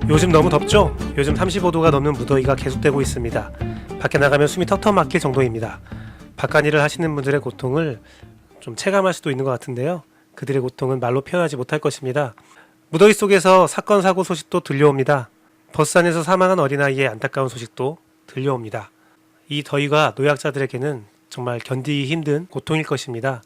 요즘 너무 덥죠? 요즘 35도가 넘는 무더위가 계속되고 있습니다. 밖에 나가면 숨이 턱턱 막힐 정도입니다. 바깥 일을 하시는 분들의 고통을 좀 체감할 수도 있는 것 같은데요. 그들의 고통은 말로 표현하지 못할 것입니다. 무더위 속에서 사건 사고 소식도 들려옵니다. 버스 안에서 사망한 어린아이의 안타까운 소식도 들려옵니다. 이 더위가 노약자들에게는 정말 견디기 힘든 고통일 것입니다.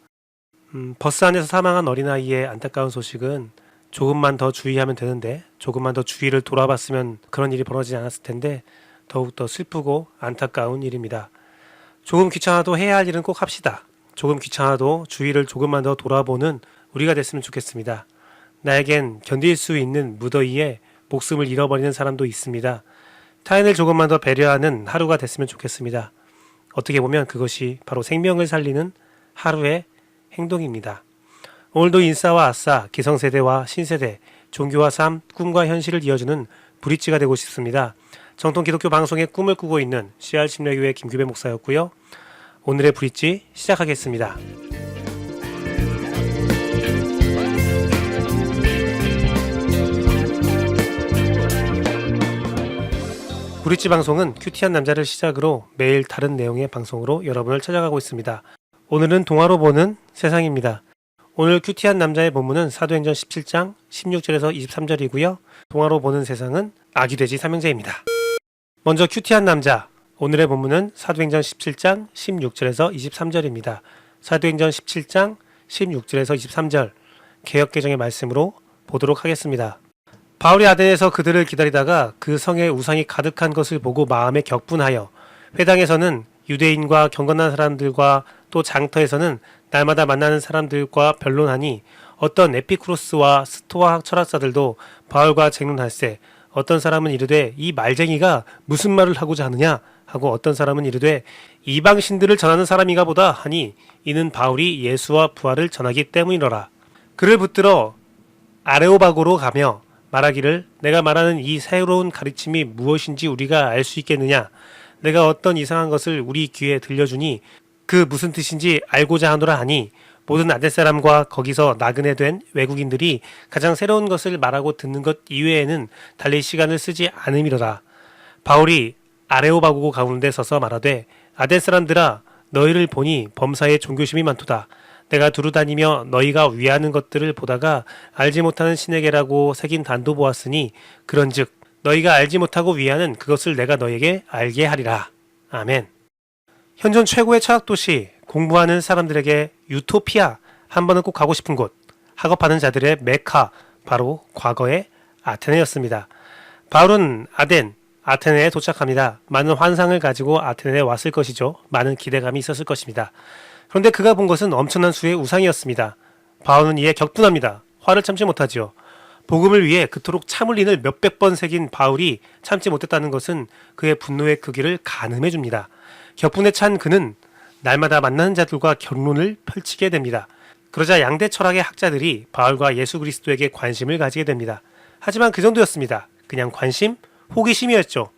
버스 안에서 사망한 어린아이의 안타까운 소식은 조금만 더 주의하면 되는데, 조금만 더 주위를 돌아봤으면 그런 일이 벌어지지 않았을 텐데 더욱더 슬프고 안타까운 일입니다. 조금 귀찮아도 해야 할 일은 꼭 합시다. 조금 귀찮아도 주위를 조금만 더 돌아보는 우리가 됐으면 좋겠습니다. 나에겐 견딜 수 있는 무더위에 목숨을 잃어버리는 사람도 있습니다. 타인을 조금만 더 배려하는 하루가 됐으면 좋겠습니다. 어떻게 보면 그것이 바로 생명을 살리는 하루의 행동입니다. 오늘도 인싸와 아싸, 기성세대와 신세대, 종교와 삶, 꿈과 현실을 이어주는 브릿지가 되고 싶습니다. 정통 기독교 방송의 꿈을 꾸고 있는 CR 침례교회 김규배 목사였고요. 오늘의 브릿지 시작하겠습니다. 브릿지 방송은 큐티한 남자를 시작으로 매일 다른 내용의 방송으로 여러분을 찾아가고 있습니다. 오늘은 동화로 보는 세상입니다. 오늘 큐티한 남자의 본문은 사도행전 17장 16절에서 23절이고요. 동화로 보는 세상은 아기돼지 삼형제입니다. 먼저 큐티한 남자, 오늘의 본문은 사도행전 17장 16절에서 23절입니다. 사도행전 17장 16절에서 23절 개역개정의 말씀으로 보도록 하겠습니다. 바울이 아덴에서 그들을 기다리다가 그 성에 우상이 가득한 것을 보고 마음에 격분하여 회당에서는 유대인과 경건한 사람들과 또 장터에서는 날마다 만나는 사람들과 변론하니 어떤 에피쿠로스와 스토아 철학자들도 바울과 쟁론할세 어떤 사람은 이르되 이 말쟁이가 무슨 말을 하고자 하느냐 하고 어떤 사람은 이르되 이방 신들을 전하는 사람인가 보다 하니 이는 바울이 예수와 부활을 전하기 때문이로라. 그를 붙들어 아레오바고로 가며 말하기를 내가 말하는 이 새로운 가르침이 무엇인지 우리가 알 수 있겠느냐. 내가 어떤 이상한 것을 우리 귀에 들려주니 그 무슨 뜻인지 알고자 하노라 하니 모든 아덴 사람과 거기서 나그네 된 외국인들이 가장 새로운 것을 말하고 듣는 것 이외에는 달리 시간을 쓰지 않음이로라. 바울이 아레오바고 가운데 서서 말하되 아덴 사람들아 너희를 보니 범사에 종교심이 많도다. 내가 두루 다니며 너희가 위하는 것들을 보다가 알지 못하는 신에게라고 새긴 단도 보았으니 그런즉 너희가 알지 못하고 위하는 그것을 내가 너희에게 알게 하리라. 아멘. 현존 최고의 철학도시, 공부하는 사람들에게 유토피아, 한 번은 꼭 가고 싶은 곳, 학업하는 자들의 메카, 바로 과거의 아테네였습니다. 바울은 아테네에 도착합니다. 많은 환상을 가지고 아테네에 왔을 것이죠. 많은 기대감이 있었을 것입니다. 그런데 그가 본 것은 엄청난 수의 우상이었습니다. 바울은 이에 격분합니다. 화를 참지 못하지요. 복음을 위해 그토록 참을린을 몇백 번 새긴 바울이 참지 못했다는 것은 그의 분노의 크기를 가늠해 줍니다. 격분에 찬 그는 날마다 만나는 자들과 결론을 펼치게 됩니다. 그러자 양대 철학의 학자들이 바울과 예수 그리스도에게 관심을 가지게 됩니다. 하지만 그 정도였습니다. 그냥 관심, 호기심이었죠.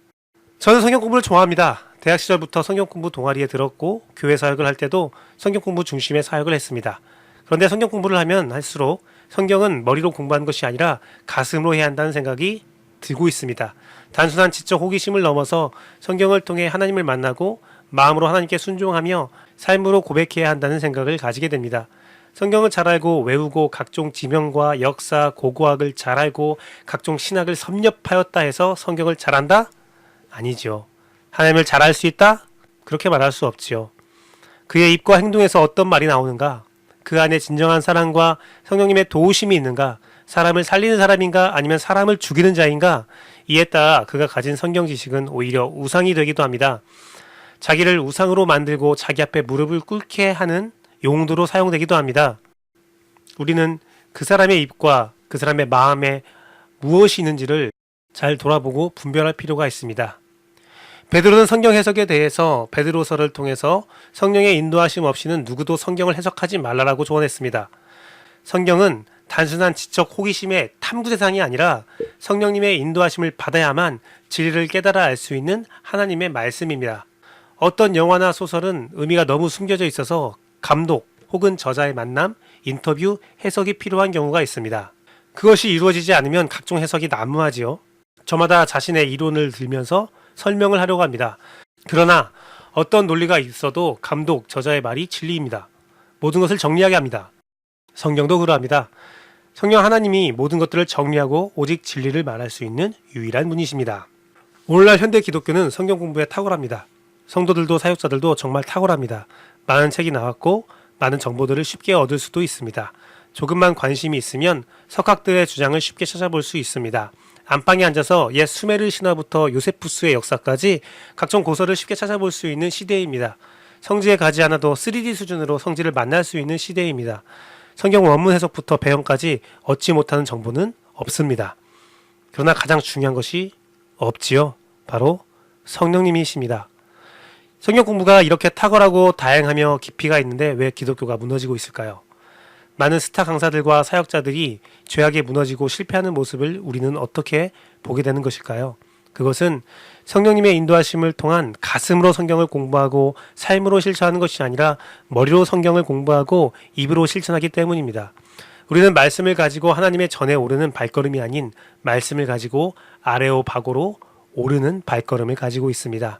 저는 성경 공부를 좋아합니다. 대학 시절부터 성경 공부 동아리에 들었고 교회 사역을 할 때도 성경 공부 중심의 사역을 했습니다. 그런데 성경 공부를 하면 할수록 성경은 머리로 공부하는 것이 아니라 가슴으로 해야 한다는 생각이 들고 있습니다. 단순한 지적 호기심을 넘어서 성경을 통해 하나님을 만나고 마음으로 하나님께 순종하며 삶으로 고백해야 한다는 생각을 가지게 됩니다. 성경을 잘 알고 외우고 각종 지명과 역사, 고고학을 잘 알고 각종 신학을 섭렵하였다 해서 성경을 잘한다? 아니죠. 하나님을 잘 알 수 있다? 그렇게 말할 수 없지요. 그의 입과 행동에서 어떤 말이 나오는가? 그 안에 진정한 사랑과 성령님의 도우심이 있는가? 사람을 살리는 사람인가? 아니면 사람을 죽이는 자인가? 이에 따라 그가 가진 성경 지식은 오히려 우상이 되기도 합니다. 자기를 우상으로 만들고 자기 앞에 무릎을 꿇게 하는 용도로 사용되기도 합니다. 우리는 그 사람의 입과 그 사람의 마음에 무엇이 있는지를 잘 돌아보고 분별할 필요가 있습니다. 베드로는 성경 해석에 대해서 베드로서를 통해서 성령의 인도하심 없이는 누구도 성경을 해석하지 말라라고 조언했습니다. 성경은 단순한 지적 호기심의 탐구 대상이 아니라 성령님의 인도하심을 받아야만 진리를 깨달아 알 수 있는 하나님의 말씀입니다. 어떤 영화나 소설은 의미가 너무 숨겨져 있어서 감독, 혹은 저자의 만남, 인터뷰, 해석이 필요한 경우가 있습니다. 그것이 이루어지지 않으면 각종 해석이 난무하지요. 저마다 자신의 이론을 들면서 설명을 하려고 합니다. 그러나 어떤 논리가 있어도 감독, 저자의 말이 진리입니다. 모든 것을 정리하게 합니다. 성경도 그러합니다. 성령 하나님이 모든 것들을 정리하고 오직 진리를 말할 수 있는 유일한 분이십니다. 오늘날 현대 기독교는 성경 공부에 탁월합니다. 성도들도 사역자들도 정말 탁월합니다. 많은 책이 나왔고 많은 정보들을 쉽게 얻을 수도 있습니다. 조금만 관심이 있으면 석학들의 주장을 쉽게 찾아볼 수 있습니다. 안방에 앉아서 옛 수메르 신화부터 요세푸스의 역사까지 각종 고서를 쉽게 찾아볼 수 있는 시대입니다. 성지에 가지 않아도 3D 수준으로 성지를 만날 수 있는 시대입니다. 성경 원문 해석부터 배경까지 얻지 못하는 정보는 없습니다. 그러나 가장 중요한 것이 없지요. 바로 성령님이십니다. 성경 공부가 이렇게 탁월하고 다양하며 깊이가 있는데 왜 기독교가 무너지고 있을까요? 많은 스타 강사들과 사역자들이 죄악에 무너지고 실패하는 모습을 우리는 어떻게 보게 되는 것일까요? 그것은 성령님의 인도하심을 통한 가슴으로 성경을 공부하고 삶으로 실천하는 것이 아니라 머리로 성경을 공부하고 입으로 실천하기 때문입니다. 우리는 말씀을 가지고 하나님의 전에 오르는 발걸음이 아닌 말씀을 가지고 아레오바고로 오르는 발걸음을 가지고 있습니다.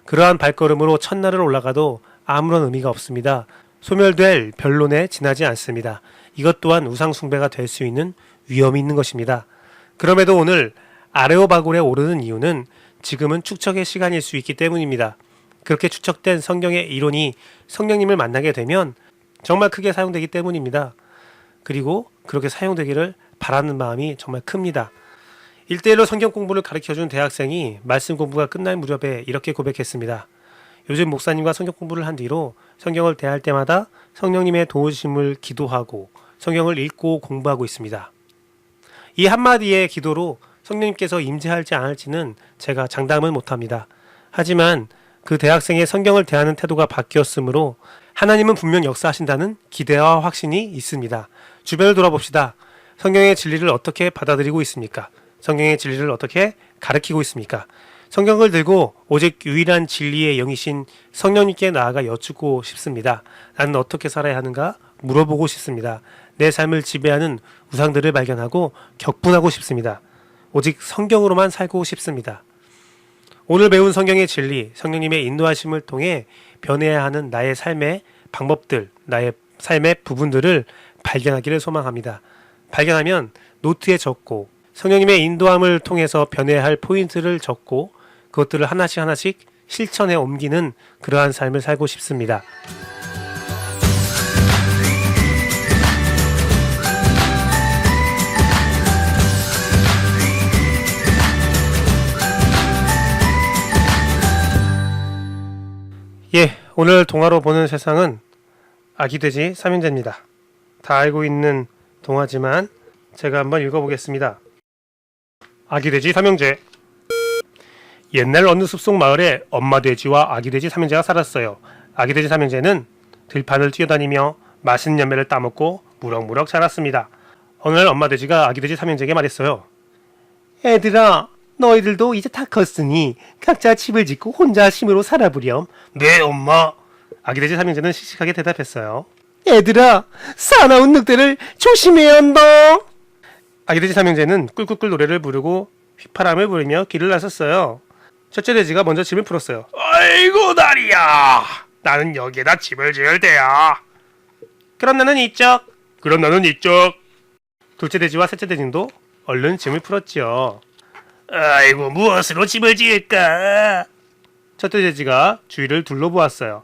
그러한 발걸음으로 첫날을 올라가도 아무런 의미가 없습니다. 소멸될 변론에 지나지 않습니다. 이것 또한 우상 숭배가 될 수 있는 위험이 있는 것입니다. 그럼에도 오늘 아레오바골에 오르는 이유는 지금은 축적의 시간일 수 있기 때문입니다. 그렇게 축적된 성경의 이론이 성령님을 만나게 되면 정말 크게 사용되기 때문입니다. 그리고 그렇게 사용되기를 바라는 마음이 정말 큽니다. 1대1로 성경 공부를 가르쳐준 대학생이 말씀 공부가 끝날 무렵에 이렇게 고백했습니다. 요즘 목사님과 성경 공부를 한 뒤로 성경을 대할 때마다 성령님의 도우심을 기도하고 성경을 읽고 공부하고 있습니다. 이 한마디의 기도로 성령님께서 임재할지 안 할지는 제가 장담을 못합니다. 하지만 그 대학생의 성경을 대하는 태도가 바뀌었으므로 하나님은 분명 역사하신다는 기대와 확신이 있습니다. 주변을 돌아봅시다. 성경의 진리를 어떻게 받아들이고 있습니까? 성경의 진리를 어떻게 가르치고 있습니까? 성경을 들고 오직 유일한 진리의 영이신 성령님께 나아가 여쭙고 싶습니다. 나는 어떻게 살아야 하는가 물어보고 싶습니다. 내 삶을 지배하는 우상들을 발견하고 격분하고 싶습니다. 오직 성경으로만 살고 싶습니다. 오늘 배운 성경의 진리, 성령님의 인도하심을 통해 변해야 하는 나의 삶의 방법들, 나의 삶의 부분들을 발견하기를 소망합니다. 발견하면 노트에 적고 성령님의 인도함을 통해서 변해야 할 포인트를 적고 그것들을 하나씩 실천에 옮기는 그러한 삶을 살고 싶습니다. 오늘 동화로 보는 세상은 아기돼지 삼형제입니다. 다 알고 있는 동화지만 제가 한번 읽어보겠습니다. 아기돼지 삼형제. 옛날 어느 숲속 마을에 엄마돼지와 아기돼지 삼형제가 살았어요. 아기돼지 삼형제는 들판을 뛰어다니며 맛있는 열매를 따먹고 무럭무럭 자랐습니다. 어느 날 엄마돼지가 아기돼지 삼형제에게 말했어요. 애들아, 너희들도 이제 다 컸으니 각자 집을 짓고 혼자 힘으로 살아보렴. 네, 엄마. 아기돼지 삼형제는 씩씩하게 대답했어요. 애들아, 사나운 늑대를 조심해야 한다. 아기돼지 삼형제는 꿀꿀꿀 노래를 부르고 휘파람을 부르며 길을 나섰어요. 첫째 돼지가 먼저 짐을 풀었어요. 아이고 다리야, 나는 여기에다 집을 지을 테야. 그럼 나는 이쪽. 그럼 나는 이쪽. 둘째 돼지와 셋째 돼지도 얼른 짐을 풀었지요. 아이고, 무엇으로 집을 지을까? 첫째 돼지가 주위를 둘러보았어요.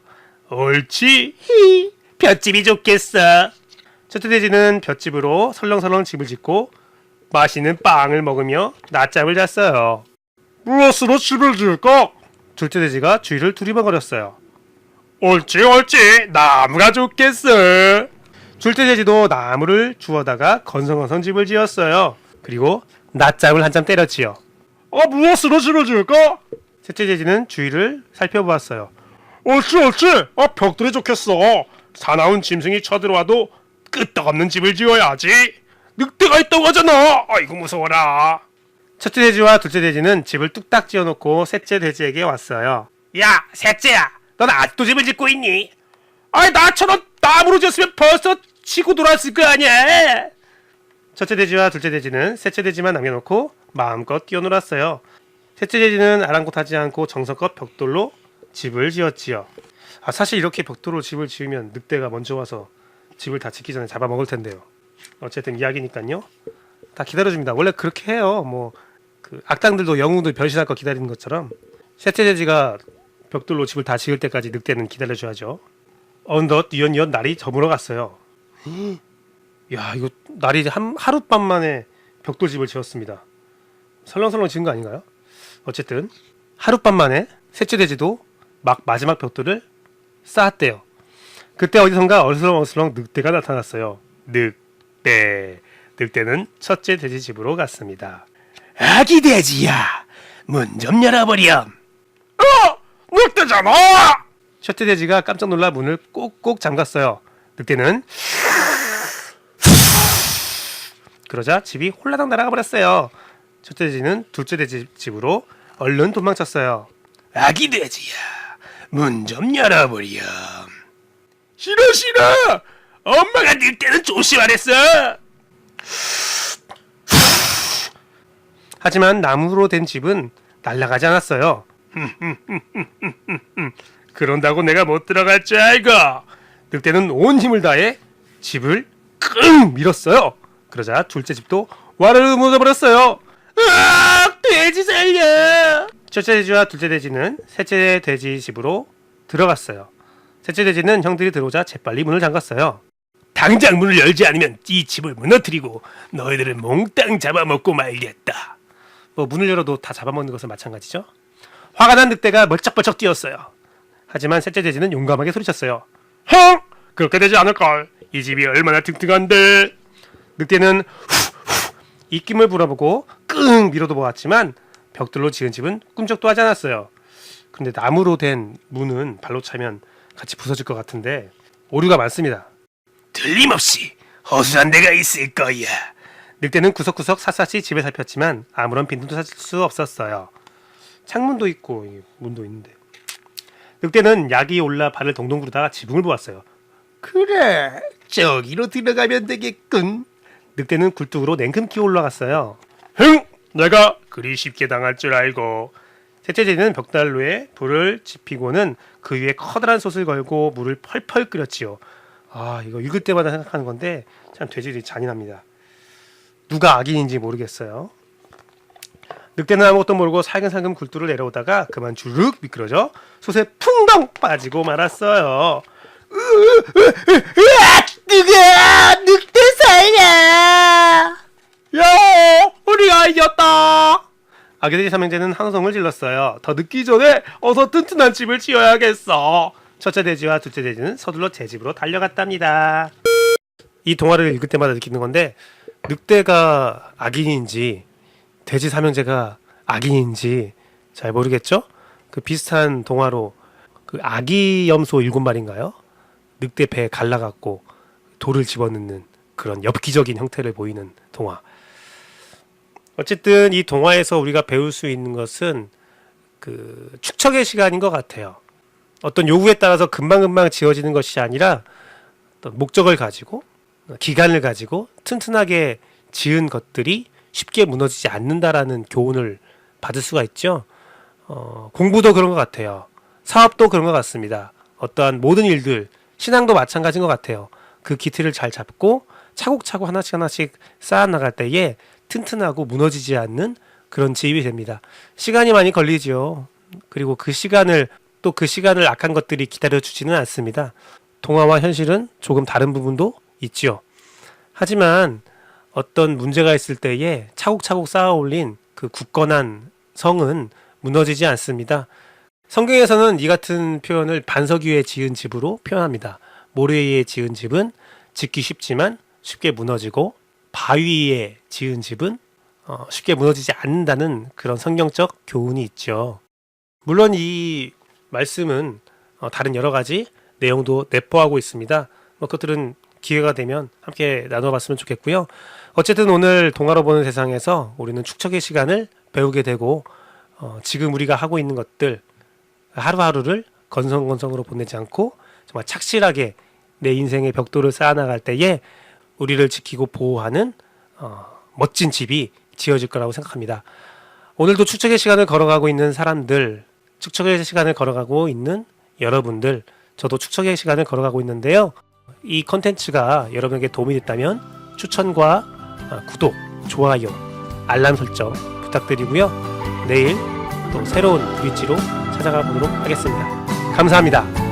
옳지, 히, 볏집이 좋겠어. 첫째 돼지는 볏집으로 설렁설렁 집을 짓고 맛있는 빵을 먹으며 낮잠을 잤어요. 무엇으로 집을 지을까? 둘째 돼지가 주위를 두리번거렸어요. 옳지, 나무가 좋겠어. 둘째 돼지도 나무를 주워다가 건성건성 집을 지었어요. 그리고 낮잠을 한참 때렸지요. 무엇으로 집을 지을까? 셋째 돼지는 주위를 살펴보았어요. 옳지, 벽돌이 좋겠어. 사나운 짐승이 쳐들어와도 끄떡없는 집을 지어야지. 늑대가 있다고 하잖아. 아이고 무서워라. 첫째 돼지와 둘째 돼지는 집을 뚝딱 지어놓고 셋째 돼지에게 왔어요. 야, 셋째야, 넌 아직도 집을 짓고 있니? 나처럼 나무로 지었으면 벌써 치고 돌아왔을 거 아니야. 첫째 돼지와 둘째 돼지는 셋째 돼지만 남겨놓고 마음껏 뛰어놀았어요. 셋째 돼지는 아랑곳하지 않고 정성껏 벽돌로 집을 지었지요. 사실 이렇게 벽돌로 집을 지으면 늑대가 먼저 와서 집을 다 짓기 전에 잡아먹을 텐데요. 어쨌든 이야기니까요. 다 기다려줍니다. 원래 그렇게 해요. 뭐 그 악당들도 영웅들 변신할 거 기다리는 것처럼 셋째 돼지가 벽돌로 집을 다 지을 때까지 늑대는 기다려줘야죠. 어느덧 뉘엿뉘엿 날이 저물어 갔어요. 야, 이거 날이 하룻밤 만에 벽돌집을 지었습니다. 설렁설렁 지은 거 아닌가요? 어쨌든 하룻밤 만에 셋째 돼지도 막 마지막 벽돌을 쌓았대요. 그때 어디선가 어슬렁어슬렁 늑대가 나타났어요. 늑대는 첫째 돼지 집으로 갔습니다. 아기 돼지야, 문 좀 열어버렴. 늑대잖아! 첫째 돼지가 깜짝 놀라 문을 꼭꼭 잠갔어요. 늑대는 그러자 집이 홀라당 날아가 버렸어요. 첫째 돼지는 둘째 돼지 집으로 얼른 도망쳤어요. 아기 돼지야, 문 좀 열어버렴. 싫어. 엄마가 늑대는 조심하랬어. 하지만 나무로 된 집은 날아가지 않았어요. 그런다고 내가 못 들어갈 줄 알고. 늑대는 온 힘을 다해 집을 끙 밀었어요. 그러자 둘째 집도 와르르 무너져버렸어요. 으악! 돼지 살려! 첫째 돼지와 둘째 돼지는 셋째 돼지 집으로 들어갔어요. 셋째 돼지는 형들이 들어오자 재빨리 문을 잠갔어요. 당장 문을 열지 않으면 이 집을 무너뜨리고 너희들을 몽땅 잡아먹고 말겠다. 뭐 문을 열어도 다 잡아먹는 것은 마찬가지죠. 화가 난 늑대가 멀쩍멀쩍 뛰었어요. 하지만 셋째 돼지는 용감하게 소리쳤어요. 헝! 그렇게 되지 않을걸. 이 집이 얼마나 튼튼한데. 늑대는 입김을 불어보고 끙 밀어도 보았지만 벽돌로 지은 집은 꿈쩍도 하지 않았어요. 근데 나무로 된 문은 발로 차면 같이 부서질 것 같은데 오류가 많습니다. 틀림없이 허술한 데가 있을 거야. 늑대는 구석구석 샅샅이 집을 살폈지만 아무런 빈틈도 찾을 수 없었어요. 창문도 있고 문도 있는데. 늑대는 약이 올라 발을 동동 구르다가 지붕을 보았어요. 그래, 저기로 들어가면 되겠군. 늑대는 굴뚝으로 냉큼 끼어 올라갔어요. 흥! 내가 그리 쉽게 당할 줄 알고. 셋째 돼지는 벽난로에 불을 지피고는 그 위에 커다란 솥을 걸고 물을 펄펄 끓였지요. 이거 읽을 때마다 생각하는 건데 참 돼지들이 잔인합니다. 누가 악인인지 모르겠어요. 늑대는 아무것도 모르고 살금살금 굴뚝을 내려오다가 그만 주르륵 미끄러져 솥에 풍덩 빠지고 말았어요. 누가 늑대 살려! 야, 우리가 이겼다! 아기돼지 삼형제는 항성을 질렀어요. 더 늦기 전에 어서 튼튼한 집을 지어야겠어. 첫째 돼지와 둘째 돼지는 서둘러 제 집으로 달려갔답니다. 이 동화를 읽을 때마다 느끼는 건데 늑대가 악인인지 돼지 삼형제가 악인인지 잘 모르겠죠? 그 비슷한 동화로 그 아기 염소 7마리인가요? 늑대 배에 갈라갖고 돌을 집어넣는 그런 엽기적인 형태를 보이는 동화. 어쨌든 이 동화에서 우리가 배울 수 있는 것은 그 축척의 시간인 것 같아요. 어떤 요구에 따라서 금방금방 지어지는 것이 아니라 어떤 목적을 가지고 기간을 가지고 튼튼하게 지은 것들이 쉽게 무너지지 않는다라는 교훈을 받을 수가 있죠. 공부도 그런 것 같아요. 사업도 그런 것 같습니다. 어떠한 모든 일들, 신앙도 마찬가지인 것 같아요. 그 기틀을 잘 잡고 차곡차곡 하나씩 쌓아 나갈 때에 튼튼하고 무너지지 않는 그런 집이 됩니다. 시간이 많이 걸리죠. 그리고 그 시간을 악한 것들이 기다려주지는 않습니다. 동화와 현실은 조금 다른 부분도 있죠. 하지만 어떤 문제가 있을 때에 차곡차곡 쌓아 올린 그 굳건한 성은 무너지지 않습니다. 성경에서는 이 같은 표현을 반석 위에 지은 집으로 표현합니다. 모래 위에 지은 집은 짓기 쉽지만 쉽게 무너지고 바위 위에 지은 집은 쉽게 무너지지 않는다는 그런 성경적 교훈이 있죠. 물론 이 말씀은 다른 여러 가지 내용도 내포하고 있습니다. 그것들은 기회가 되면 함께 나눠봤으면 좋겠고요. 어쨌든 오늘 동화로 보는 세상에서 우리는 축척의 시간을 배우게 되고 지금 우리가 하고 있는 것들 하루하루를 건성건성으로 보내지 않고 정말 착실하게 내 인생의 벽돌을 쌓아나갈 때에 우리를 지키고 보호하는 멋진 집이 지어질 거라고 생각합니다. 오늘도 축적의 시간을 걸어가고 있는 사람들, 축적의 시간을 걸어가고 있는 여러분들, 저도 축적의 시간을 걸어가고 있는데요. 이 컨텐츠가 여러분에게 도움이 됐다면 추천과 구독, 좋아요, 알람 설정 부탁드리고요. 내일 또 새로운 브릿지로 찾아가 보도록 하겠습니다. 감사합니다.